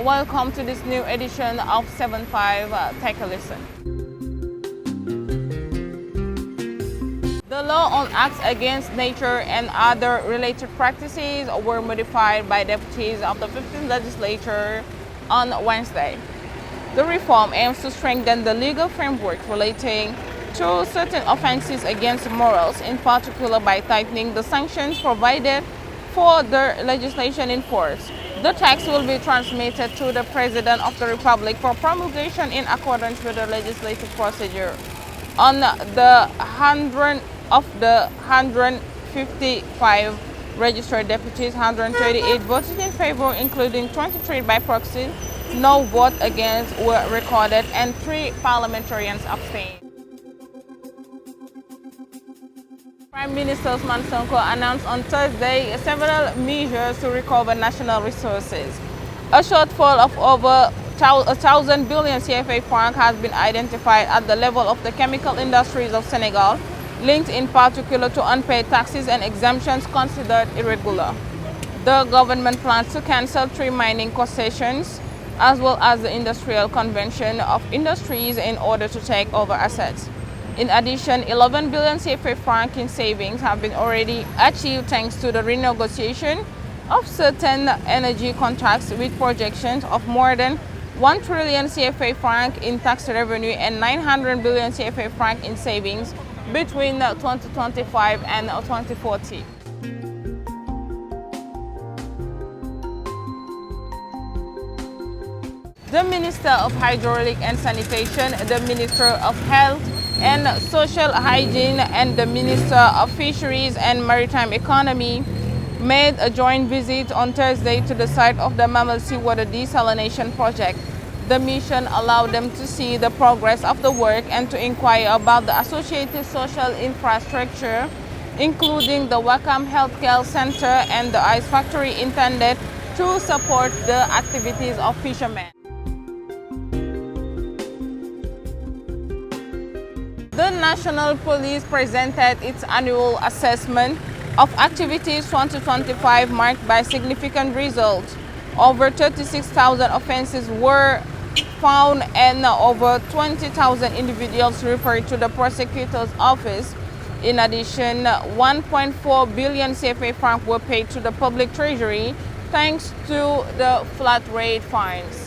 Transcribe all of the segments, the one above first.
welcome to this new edition of 7.5 Take a Listen. The law on acts against nature and other related practices were modified by deputies of the 15th legislature on Wednesday. The reform aims to strengthen the legal framework relating to certain offenses against morals, in particular by tightening the sanctions provided for the legislation in force. The text will be transmitted to the President of the Republic for promulgation in accordance with the legislative procedure. On the 155 registered deputies, 138 voted in favor, including 23 by proxy. No vote against were recorded and 3 parliamentarians abstained. Prime Minister Usman Sonko announced on Thursday several measures to recover national resources. A shortfall of over 1,000 billion CFA francs has been identified at the level of the chemical industries of Senegal, linked in particular to unpaid taxes and exemptions considered irregular. The government plans to cancel 3 mining concessions as well as the Industrial Convention of Industries in order to take over assets. In addition, 11 billion CFA francs in savings have been already achieved thanks to the renegotiation of certain energy contracts with projections of more than 1 trillion CFA francs in tax revenue and 900 billion CFA francs in savings between 2025 and 2040. The Minister of Hydraulic and Sanitation, the Minister of Health and Social Hygiene, and the Minister of Fisheries and Maritime Economy made a joint visit on Thursday to the site of the Mammal Seawater Desalination Project. The mission allowed them to see the progress of the work and to inquire about the associated social infrastructure, including the Wakam Healthcare Center and the ice factory intended to support the activities of fishermen. The National Police presented its annual assessment of activities 2025 marked by significant results. Over 36,000 offenses were found and over 20,000 individuals referred to the prosecutor's office. In addition, 1.4 billion CFA francs were paid to the public treasury thanks to the flat rate fines.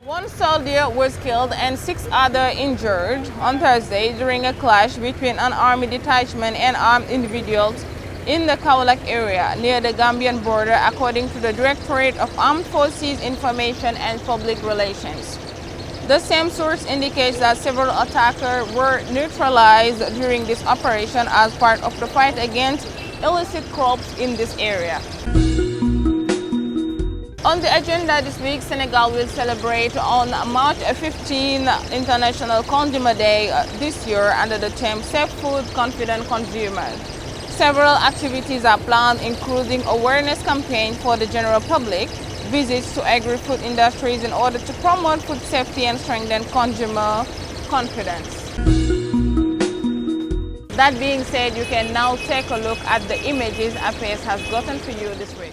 1 soldier was killed and 6 others injured on Thursday during a clash between an army detachment and armed individuals in the Kaolack area near the Gambian border, according to the Directorate of Armed Forces Information and Public Relations. The same source indicates that several attackers were neutralized during this operation as part of the fight against illicit crops in this area. On the agenda this week, Senegal will celebrate on March 15 International Consumer Day this year under the theme Safe Food, Confident Consumers. Several activities are planned, including awareness campaign for the general public, visits to agri-food industries in order to promote food safety and strengthen consumer confidence. That being said, you can now take a look at the images APS has gotten for you this week.